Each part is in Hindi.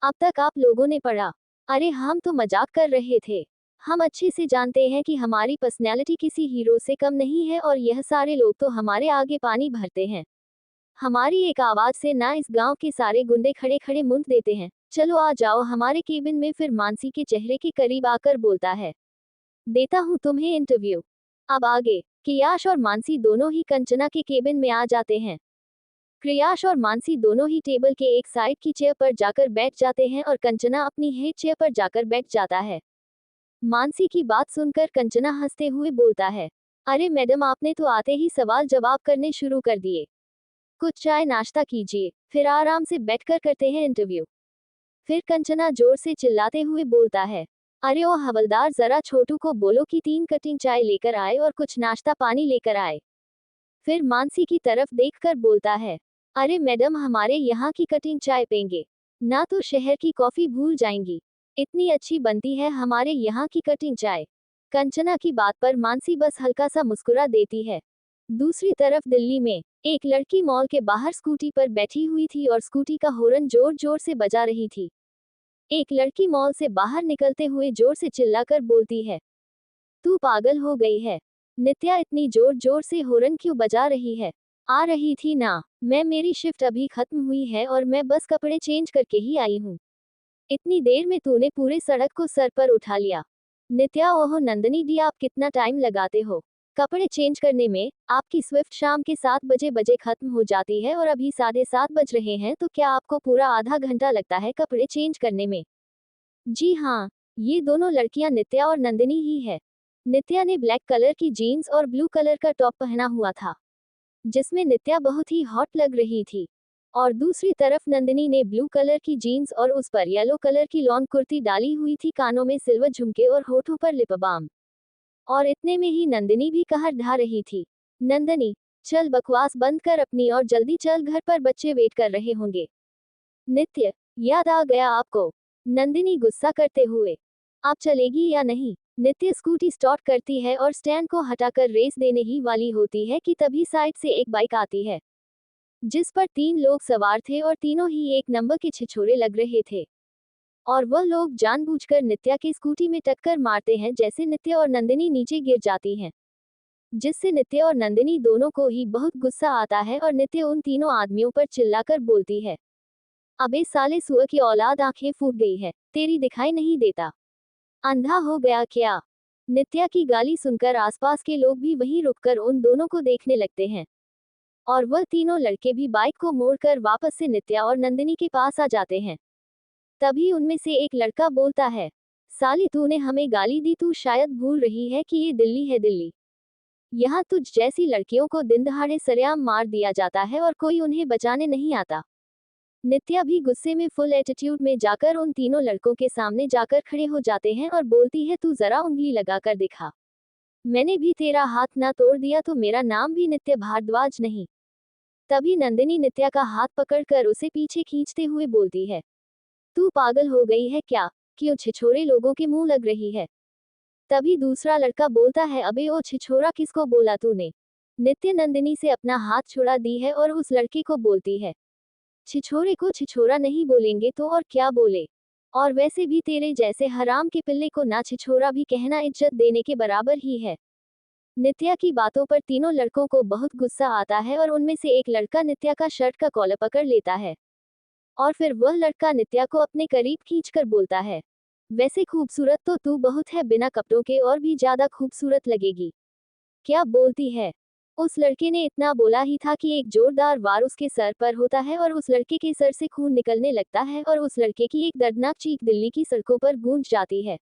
अब तक आप लोगों ने पढ़ा। अरे हम तो मजाक कर रहे थे। हम अच्छे से जानते हैं कि हमारी पर्सनैलिटी किसी हीरो से कम नहीं है और यह सारे लोग तो हमारे आगे पानी भरते हैं। हमारी एक आवाज से ना इस गांव के सारे गुंडे खड़े खड़े मुंह देते हैं। चलो आ जाओ हमारे केबिन में। फिर मानसी के चेहरे के करीब आकर बोलता है, देता हूँ तुम्हें इंटरव्यू। अब आगे कियाश और मानसी दोनों ही कंचना के केबिन में आ जाते हैं। क्रियाश और मानसी दोनों ही टेबल के एक साइड की चेयर पर जाकर बैठ जाते हैं और कंचना अपनी हेड चेयर पर जाकर बैठ जाता है। मानसी की बात सुनकर कंचना हंसते हुए बोलता है, अरे मैडम आपने तो आते ही सवाल जवाब करने शुरू कर दिए। कुछ चाय नाश्ता कीजिए, फिर आराम से बैठकर करते हैं इंटरव्यू। फिर कंचना जोर से चिल्लाते हुए बोलता है, अरे ओ हवलदार जरा छोटू को बोलो कि 3 कटिंग चाय लेकर आए और कुछ नाश्ता पानी लेकर आए। फिर मानसी की तरफ देखकर बोलता है, अरे मैडम हमारे यहाँ की कटिंग चाय पेंगे, ना तो शहर की कॉफी भूल जाएंगी। इतनी अच्छी बनती है हमारे यहाँ की कटिंग चाय। कंचना की बात पर मानसी बस हल्का सा मुस्कुरा देती है। दूसरी तरफ दिल्ली में एक लड़की मॉल के बाहर स्कूटी पर बैठी हुई थी और स्कूटी का हॉर्न जोर जोर से बजा रही थी। एक लड़की मॉल से बाहर निकलते हुए जोर से चिल्लाकर बोलती है, तू पागल हो गई है नित्या, इतनी जोर जोर से हॉर्न क्यों बजा रही है? आ रही थी ना, मेरी शिफ्ट अभी खत्म हुई है और मैं बस कपड़े चेंज करके ही आई हूँ। इतनी देर में तूने पूरे सड़क को सर पर उठा लिया। नित्या ओहो नंदनी दी आप कितना टाइम लगाते हो कपड़े चेंज करने में? आपकी स्विफ्ट शाम के 7 बजे खत्म हो जाती है और अभी 7:30 बज रहे हैं, तो क्या आपको पूरा आधा घंटा लगता है कपड़े चेंज करने में? जी हाँ, ये दोनों लड़कियां नित्या और नंदिनी ही है। नित्या ने ब्लैक कलर की जीन्स और ब्लू कलर का टॉप पहना हुआ था, जिसमें नित्या बहुत ही हॉट लग रही थी। और दूसरी तरफ नंदिनी ने ब्लू कलर की जीन्स और उस पर येलो कलर की लॉन्ग कुर्ती डाली हुई थी, कानों में सिल्वर झुमके और होठों पर लिप बाम। और इतने में ही नंदिनी भी कहर ढा रही थी, नंदिनी चल बकवास बंद कर अपनी और जल्दी चल, घर पर बच्चे वेट कर रहे होंगे। नित्य, याद आ गया आपको? नंदिनी गुस्सा करते हुए, आप चलेगी या नहीं? नित्य स्कूटी स्टार्ट करती है और स्टैंड को हटाकर रेस देने ही वाली होती है कि तभी साइड से एक बाइक आती है, जिस पर 3 लोग सवार थे और तीनों ही एक नंबर के छिछोरे लग रहे थे। और वह लोग जानबूझकर नित्या की स्कूटी में टक्कर मारते हैं, जैसे नित्या और नंदिनी नीचे गिर जाती हैं, जिससे नित्या और नंदिनी दोनों को ही बहुत गुस्सा आता है और नित्या उन तीनों आदमियों पर चिल्लाकर बोलती है, अबे साले सुअर की औलाद, आंखें फूट गई है तेरी, दिखाई नहीं देता? अंधा हो गया क्या? नित्या की गाली सुनकर आसपास के लोग भी वहीं रुककर उन दोनों को देखने लगते हैं। और वह तीनों लड़के भी बाइक को मोड़कर वापस से नित्या और नंदिनी के पास आ जाते हैं। तभी उनमें से एक लड़का बोलता है, साली तूने हमें गाली दी, तू शायद भूल रही है कि ये दिल्ली है, दिल्ली। यहाँ तुझ जैसी लड़कियों को दिन दहाड़े सरेआम मार दिया जाता है और कोई उन्हें बचाने नहीं आता। नित्या भी गुस्से में फुल एटीट्यूड में जाकर उन तीनों लड़कों के सामने जाकर खड़े हो जाते हैं और बोलती है, तू जरा उंगली लगाकर दिखा, मैंने भी तेरा हाथ ना तोड़ दिया तो मेरा नाम भी नित्य भारद्वाज नहीं। तभी नंदिनी नित्या का हाथ पकड़कर उसे पीछे खींचते हुए बोलती है, तू पागल हो गई है क्या? क्यों छिछोरे लोगों के मुंह लग रही है? तभी दूसरा लड़का बोलता है, अबे ओ छिछोरा, किसको बोला तूने? नित्य नंदिनी से अपना हाथ छुड़ा दी है और उस लड़के को बोलती है, छिछोरे को छिछोरा नहीं बोलेंगे तो और क्या बोले? और वैसे भी तेरे जैसे हराम के पिल्ले को ना छिछोरा भी कहना इज्जत देने के बराबर ही है। नित्या की बातों पर तीनों लड़कों को बहुत गुस्सा आता है और उनमें से एक लड़का नित्या का शर्ट का कॉलर पकड़ लेता है। और फिर वह लड़का नित्या को अपने करीब खींचकर बोलता है, वैसे खूबसूरत तो तू बहुत है, बिना कपड़ों के और भी ज्यादा खूबसूरत लगेगी। क्या बोलती है? उस लड़के ने इतना बोला ही था कि एक जोरदार वार उसके सर पर होता है और उस लड़के के सर से खून निकलने लगता है और उस लड़के की एक दर्दनाक चीख दिल्ली की सड़कों पर गूंज जाती है,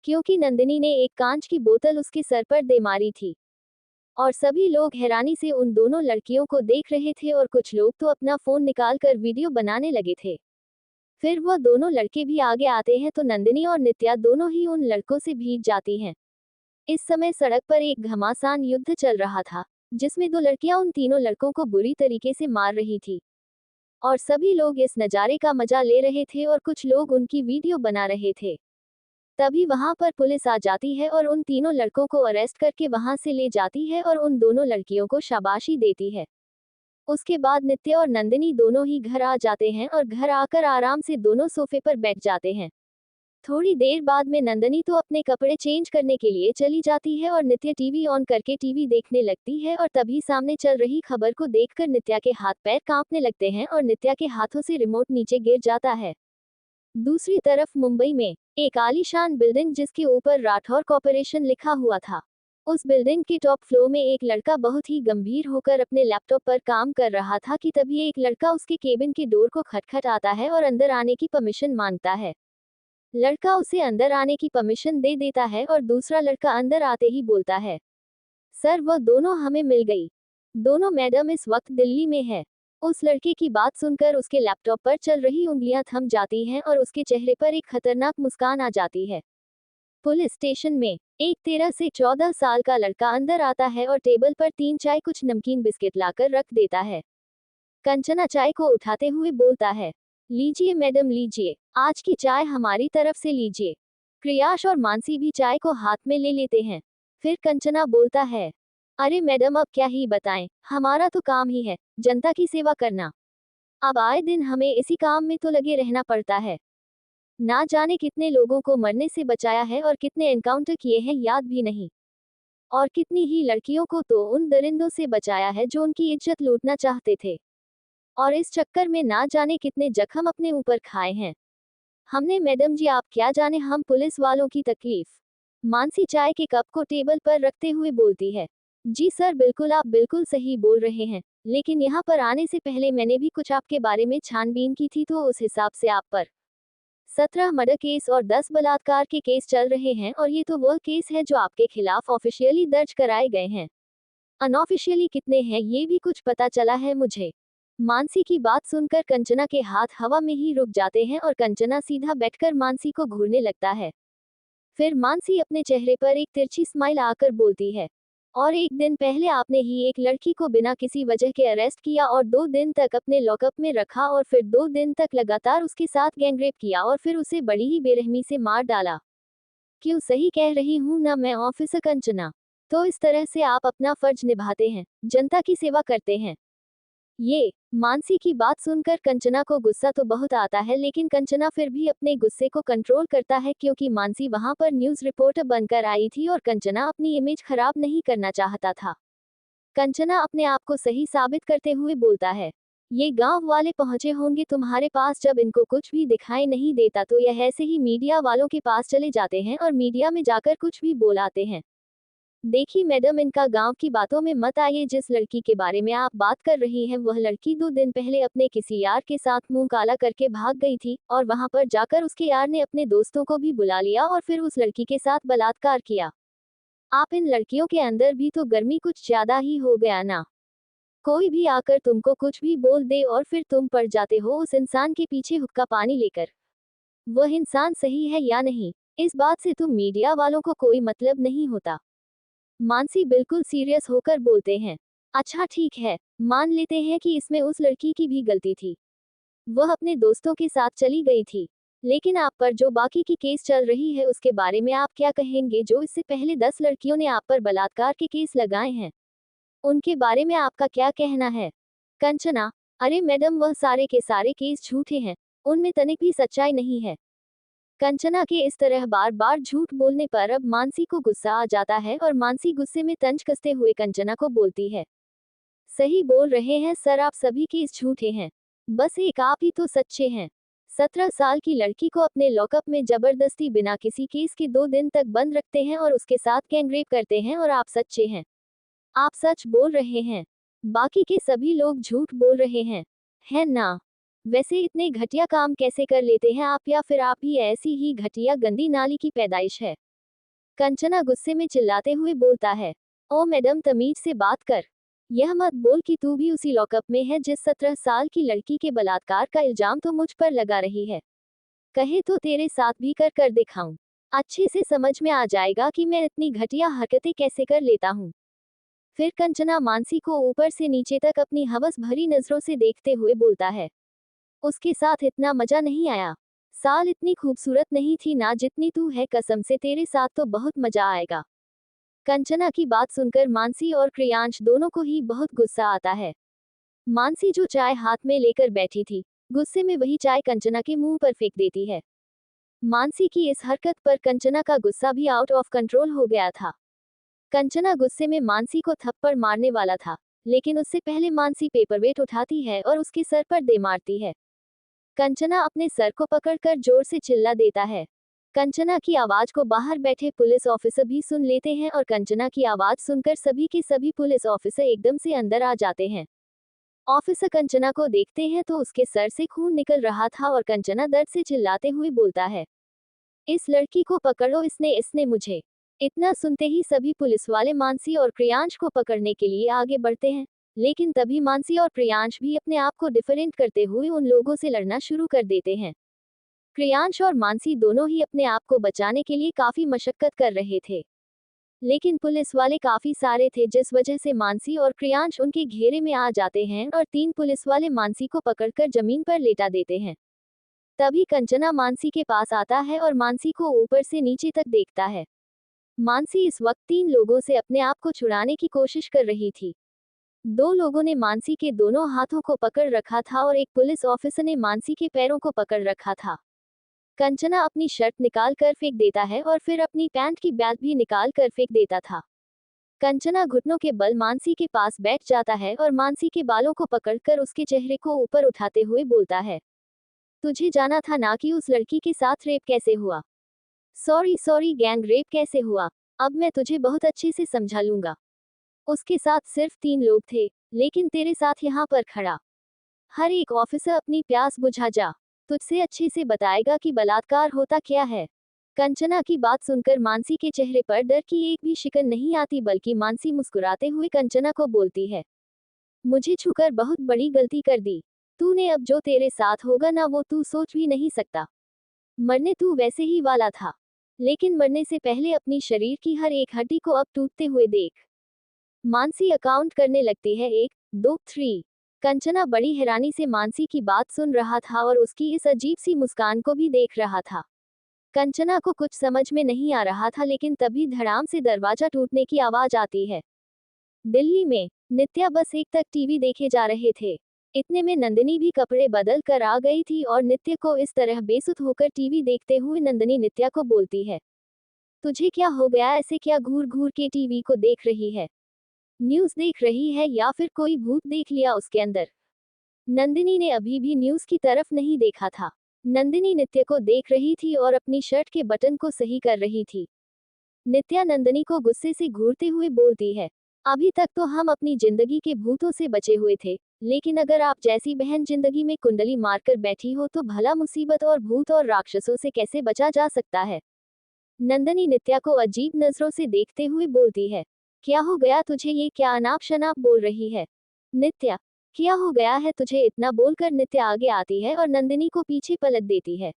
क्योंकि नंदिनी ने एक कांच की बोतल उसके सर पर दे मारी थी। और सभी लोग हैरानी से उन दोनों लड़कियों को देख रहे थे और कुछ लोग तो अपना फोन निकालकर वीडियो बनाने लगे थे। फिर वह दोनों लड़के भी आगे आते हैं तो नंदिनी और नित्या दोनों ही उन लड़कों से भीग जाती हैं। इस समय सड़क पर एक घमासान युद्ध चल रहा था, जिसमें 2 लड़कियां उन तीनों लड़कों को बुरी तरीके से मार रही थी। और सभी लोग इस नज़ारे का मजा ले रहे थे और कुछ लोग उनकी वीडियो बना रहे थे। तभी वहां पर पुलिस आ जाती है और उन तीनों लड़कों को अरेस्ट करके वहां से ले जाती है और उन दोनों लड़कियों को शाबाशी देती है। उसके बाद नित्य और नंदिनी दोनों ही घर आ जाते हैं और घर आकर आराम से दोनों सोफे पर बैठ जाते हैं। थोड़ी देर बाद में नंदिनी तो अपने कपड़े चेंज करने के लिए चली जाती है और नित्य टीवी ऑन करके टीवी देखने लगती है और तभी सामने चल रही खबर को देखकर नित्या के हाथ पैर कांपने लगते हैं और नित्या के हाथों से रिमोट नीचे गिर जाता है। दूसरी तरफ मुंबई में एक आलीशान बिल्डिंग जिसके ऊपर राठौर कॉर्पोरेशन लिखा हुआ था, उस बिल्डिंग के टॉप फ्लोर में एक लड़का बहुत ही गंभीर होकर अपने लैपटॉप पर काम कर रहा था कि तभी एक लड़का उसके केबिन के डोर को खटखटाता है और अंदर आने की परमिशन मांगता है। लड़का उसे अंदर आने की परमिशन दे देता है और दूसरा लड़का अंदर आते ही बोलता है, सर वह दोनों हमें मिल गई। दोनों मैडम इस वक्त दिल्ली में है। उस लड़के की बात सुनकर उसके लैपटॉप पर चल रही उंगलियां थम जाती हैं और उसके चेहरे पर एक खतरनाक मुस्कान आ जाती है। पुलिस स्टेशन में एक 13 से 14 साल का लड़का अंदर आता है और टेबल पर 3 चाय कुछ नमकीन बिस्किट लाकर रख देता है। कंचना चाय को उठाते हुए बोलता है, लीजिए मैडम लीजिए, आज की चाय हमारी तरफ से लीजिए। क्रियाश और मानसी भी चाय को हाथ में ले लेते हैं। फिर कंचना बोलता है, अरे मैडम अब क्या ही बताएं, हमारा तो काम ही है जनता की सेवा करना। अब आए दिन हमें इसी काम में तो लगे रहना पड़ता है। ना जाने कितने लोगों को मरने से बचाया है और कितने एनकाउंटर किए हैं याद भी नहीं। और कितनी ही लड़कियों को तो उन दरिंदों से बचाया है जो उनकी इज्जत लूटना चाहते थे। और इस चक्कर में ना जाने कितने जख्म अपने ऊपर खाए हैं हमने। मैडम जी आप क्या जाने हम पुलिस वालों की तकलीफ। मानसी चाय के कप को टेबल पर रखते हुए बोलती है, जी सर बिल्कुल आप बिल्कुल सही बोल रहे हैं, लेकिन यहाँ पर आने से पहले मैंने भी कुछ आपके बारे में छानबीन की थी तो उस हिसाब से आप पर 17 मर्डर केस और 10 बलात्कार के केस चल रहे हैं और ये तो वह केस है जो आपके खिलाफ ऑफिशियली दर्ज कराए गए हैं। अनऑफिशियली कितने हैं ये भी कुछ पता चला है मुझे। मानसी की बात सुनकर कंचना के हाथ हवा में ही रुक जाते हैं और कंचना सीधा बैठकर मानसी को घूरने लगता है। फिर मानसी अपने चेहरे पर एक तिरछी स्माइल आकर बोलती है, और एक दिन पहले आपने ही एक लड़की को बिना किसी वजह के अरेस्ट किया और 2 दिन तक अपने लॉकअप में रखा और फिर 2 दिन तक लगातार उसके साथ गैंगरेप किया और फिर उसे बड़ी ही बेरहमी से मार डाला। क्यों सही कह रही हूँ ना मैं ऑफिसर कंचना? तो इस तरह से आप अपना फर्ज निभाते हैं, जनता की सेवा करते हैं। ये मानसी की बात सुनकर कंचना को गुस्सा तो बहुत आता है, लेकिन कंचना फिर भी अपने गुस्से को कंट्रोल करता है क्योंकि मानसी वहां पर न्यूज रिपोर्टर बनकर आई थी और कंचना अपनी इमेज खराब नहीं करना चाहता था। कंचना अपने आप को सही साबित करते हुए बोलता है, ये गांव वाले पहुंचे होंगे तुम्हारे पास, जब इनको कुछ भी दिखाई नहीं देता तो यह ऐसे ही मीडिया वालों के पास चले जाते हैं और मीडिया में जाकर कुछ भी बोल आते हैं। देखिए मैडम इनका गांव की बातों में मत आइए। जिस लड़की के बारे में आप बात कर रही हैं वह लड़की 2 दिन पहले अपने किसी यार के साथ मुंह काला करके भाग गई थी और वहां पर जाकर उसके यार ने अपने दोस्तों को भी बुला लिया और फिर उस लड़की के साथ बलात्कार किया। आप इन लड़कियों के अंदर भी तो गर्मी कुछ ज्यादा ही हो गया ना। कोई भी आकर तुमको कुछ भी बोल दे और फिर तुम पड़ जाते हो उस इंसान के पीछे हुक्का पानी लेकर। वह इंसान सही है या नहीं, इस बात से तुम मीडिया वालों को कोई मतलब नहीं होता। मानसी बिल्कुल सीरियस होकर बोलते हैं, अच्छा ठीक है, मान लेते हैं कि इसमें उस लड़की की भी गलती थी, वह अपने दोस्तों के साथ चली गई थी। लेकिन आप पर जो बाकी की केस चल रही है उसके बारे में आप क्या कहेंगे? जो इससे पहले 10 लड़कियों ने आप पर बलात्कार के केस लगाए हैं, उनके बारे में आपका क्या कहना है? कंचना, अरे मैडम वह सारे के सारे केस झूठे हैं, उनमें तनिक भी सच्चाई नहीं है। कंचना के इस तरह बार बार झूठ बोलने पर अब मानसी को गुस्सा आ जाता है और मानसी गुस्से में तंज कसते हुए कंचना को बोलती है, सही बोल रहे हैं सर, आप सभी केस झूठे हैं, बस एक आप ही तो सच्चे हैं। 17 साल की लड़की को अपने लॉकअप में जबरदस्ती बिना किसी केस के 2 दिन तक बंद रखते हैं और उसके साथ गैंगरेप करते हैं और आप सच्चे हैं, आप सच बोल रहे हैं, बाकी के सभी लोग झूठ बोल रहे हैं, है ना? वैसे इतने घटिया काम कैसे कर लेते हैं आप, या फिर आप ही ऐसी ही घटिया गंदी नाली की पैदाइश है? कंचना गुस्से में चिल्लाते हुए बोलता है, ओ मैडम तमीज से बात कर, यह मत बोल कि तू भी उसी लॉकअप में है जिस 17 साल की लड़की के बलात्कार का इल्जाम तो मुझ पर लगा रही है। कहे तो तेरे साथ भी कर दिखाऊं, अच्छे से समझ में आ जाएगा कि मैं इतनी घटिया हरकतें कैसे कर लेता हूँ। फिर कंचना मानसी को ऊपर से नीचे तक अपनी हवस भरी नजरों से देखते हुए बोलता है, उसके साथ इतना मजा नहीं आया, साल इतनी खूबसूरत नहीं थी ना जितनी तू है, कसम से तेरे साथ तो बहुत मजा आएगा। कंचना की बात सुनकर मानसी और क्रियांश दोनों को ही बहुत गुस्सा आता है। मानसी जो चाय हाथ में लेकर बैठी थी, गुस्से में वही चाय कंचना के मुंह पर फेंक देती है। मानसी की इस हरकत पर कंचना का गुस्सा भी आउट ऑफ कंट्रोल हो गया था। कंचना गुस्से में मानसी को थप्पड़ मारने वाला था, लेकिन उससे पहले मानसी पेपरवेट उठाती है और उसके सर पर दे मारती है। कंचना अपने सर को पकड़कर जोर से चिल्ला देता है। कंचना की आवाज को बाहर बैठे पुलिस ऑफिसर भी सुन लेते हैं और कंचना की आवाज सुनकर सभी के सभी पुलिस ऑफिसर एकदम से अंदर आ जाते हैं। ऑफिसर कंचना को देखते हैं तो उसके सर से खून निकल रहा था और कंचना दर्द से चिल्लाते हुए बोलता है, इस लड़की को पकड़ो, इसने इसने मुझे। इतना सुनते ही सभी पुलिस वाले मानसी और प्रियांश को पकड़ने के लिए आगे बढ़ते हैं, लेकिन तभी मानसी और प्रियांश भी अपने आप को डिफरेंट करते हुए उन लोगों से लड़ना शुरू कर देते हैं। प्रियांश और मानसी दोनों ही अपने आप को बचाने के लिए काफी मशक्कत कर रहे थे, लेकिन पुलिस वाले काफी सारे थे जिस वजह से मानसी और प्रियांश उनके घेरे में आ जाते हैं और 3 पुलिस वाले मानसी को पकड़कर जमीन पर लेटा देते हैं। तभी कंचना मानसी के पास आता है और मानसी को ऊपर से नीचे तक देखता है। मानसी इस वक्त 3 लोगों से अपने आप को छुड़ाने की कोशिश कर रही थी। 2 लोगों ने मानसी के दोनों हाथों को पकड़ रखा था और एक पुलिस ऑफिसर ने मानसी के पैरों को पकड़ रखा था। कंचना अपनी शर्ट निकाल कर फेंक देता है और फिर अपनी पैंट की बेल्ट भी निकाल कर फेंक देता था। कंचना घुटनों के बल मानसी के पास बैठ जाता है और मानसी के बालों को पकड़कर उसके चेहरे को ऊपर उठाते हुए बोलता है, तुझे जाना था ना कि उस लड़की के साथ रेप कैसे हुआ। सॉरी सॉरी, गैंग रेप कैसे हुआ, अब मैं तुझे बहुत अच्छे से समझा लूंगा। उसके साथ सिर्फ 3 लोग थे, लेकिन तेरे साथ यहाँ पर खड़ा हर एक ऑफिसर अपनी प्यास बुझा जा तुझसे अच्छे से बताएगा कि बलात्कार होता क्या है। कंचना की बात सुनकर मानसी के चेहरे पर डर की एक भी शिकन नहीं आती, बल्कि मानसी मुस्कुराते हुए कंचना को बोलती है, मुझे छूकर बहुत बड़ी गलती कर दी तूने, अब जो तेरे साथ होगा ना वो तू सोच भी नहीं सकता। मरने तू वैसे ही वाला था, लेकिन मरने से पहले अपनी शरीर की हर एक हड्डी को अब टूटते हुए देख। मानसी अकाउंट करने लगती है, 1 2 3। कंचना बड़ी हैरानी से मानसी की बात सुन रहा था और उसकी इस अजीब सी मुस्कान को भी देख रहा था। कंचना को कुछ समझ में नहीं आ रहा था, लेकिन तभी धड़ाम से दरवाजा टूटने की आवाज आती है। दिल्ली में नित्या बस 1 तक टीवी देखे जा रहे थे। इतने में नंदिनी भी कपड़े बदल कर आ गई थी और नित्य को इस तरह बेसुध होकर टीवी देखते हुए नंदिनी नित्या को बोलती है, तुझे क्या हो गया, ऐसे क्या घूर घूर के टीवी को देख रही है, न्यूज़ देख रही है या फिर कोई भूत देख लिया उसके अंदर। नंदिनी ने अभी भी न्यूज़ की तरफ नहीं देखा था। नंदिनी नित्य को देख रही थी और अपनी शर्ट के बटन को सही कर रही थी। नित्या नंदिनी को गुस्से से घूरते हुए बोलती है, अभी तक तो हम अपनी जिंदगी के भूतों से बचे हुए थे, लेकिन अगर आप जैसी बहन जिंदगी में कुंडली मारकर बैठी हो तो भला मुसीबत और भूत और राक्षसों से कैसे बचा जा सकता है। नंदिनी नित्या को अजीब नजरों से देखते हुए बोलती है, क्या हो गया तुझे, ये क्या अनाप शनाप बोल रही है। नित्या, क्या हो गया है तुझे, इतना बोलकर नित्या आगे आती है और नंदिनी को पीछे पलट देती है।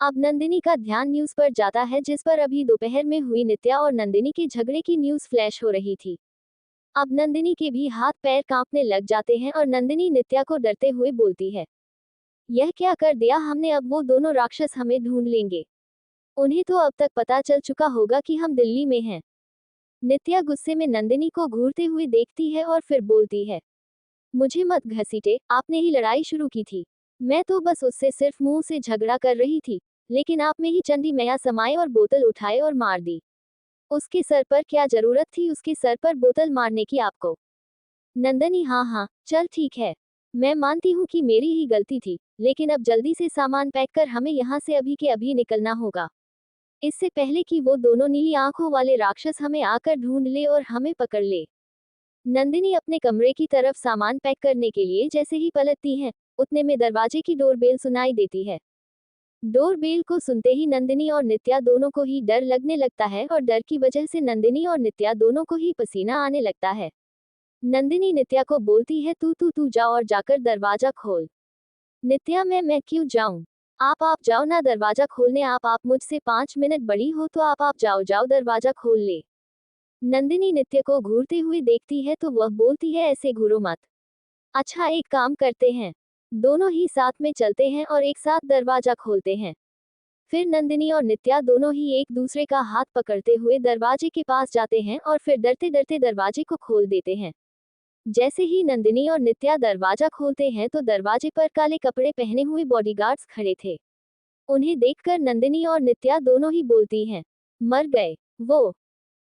अब नंदिनी का ध्यान न्यूज पर जाता है जिस पर अभी दोपहर में हुई नित्या और नंदिनी के झगड़े की न्यूज फ्लैश हो रही थी। अब नंदिनी के भी हाथ पैर कांपने लग जाते हैं और नंदिनी नित्या को डरते हुए बोलती है, यह क्या कर दिया हमने, अब वो दोनों राक्षस हमें ढूंढ लेंगे। उन्हें तो अब तक पता चल चुका होगा कि हम दिल्ली में हैं। नित्या गुस्से में नंदिनी को घूरते हुए देखती है और फिर बोलती है, मुझे मत घसीटे, आपने ही लड़ाई शुरू की थी। मैं तो बस उससे सिर्फ मुंह से झगड़ा कर रही थी, लेकिन आप में ही चंडी मैया समाए और बोतल उठाए और मार दी। उसके सर पर क्या जरूरत थी उसके सर पर बोतल मारने की आपको। नंदनी, हाँ हाँ चल ठीक है, मैं मानती हूँ कि मेरी ही गलती थी, लेकिन अब जल्दी से सामान पैक कर हमें यहाँ से अभी के अभी निकलना होगा, इससे पहले कि वो दोनों नीली आंखों वाले राक्षस हमें आकर ढूंढ ले और हमें पकड़ ले। नंदिनी अपने कमरे की तरफ सामान पैक करने के लिए जैसे ही पलटती है, उतने में दरवाजे की डोरबेल सुनाई देती है। डोरबेल को सुनते ही नंदिनी और नित्या दोनों को ही डर लगने लगता है और डर की वजह से नंदिनी और नित्या दोनों को ही पसीना आने लगता है। नंदिनी नित्या को बोलती है, तू जाओ और जाकर दरवाजा खोल। नित्या, मैं क्यों जाऊं, आप जाओ ना दरवाजा खोलने, आप मुझसे 5 मिनट बड़ी हो तो आप जाओ दरवाजा खोल ले। नंदिनी नित्य को घूरते हुए देखती है तो वह बोलती है, ऐसे घूरो मत। अच्छा एक काम करते हैं, दोनों ही साथ में चलते हैं और एक साथ दरवाजा खोलते हैं। फिर नंदिनी और नित्या दोनों ही एक दूसरे का हाथ पकड़ते हुए दरवाजे के पास जाते हैं और फिर डरते डरते दरवाजे को खोल देते हैं। जैसे ही नंदिनी और नित्या दरवाजा खोलते हैं तो दरवाजे पर काले कपड़े पहने हुए बॉडीगार्ड्स खड़े थे। उन्हें देखकर नंदिनी और नित्या दोनों ही बोलती हैं, मर गए वो।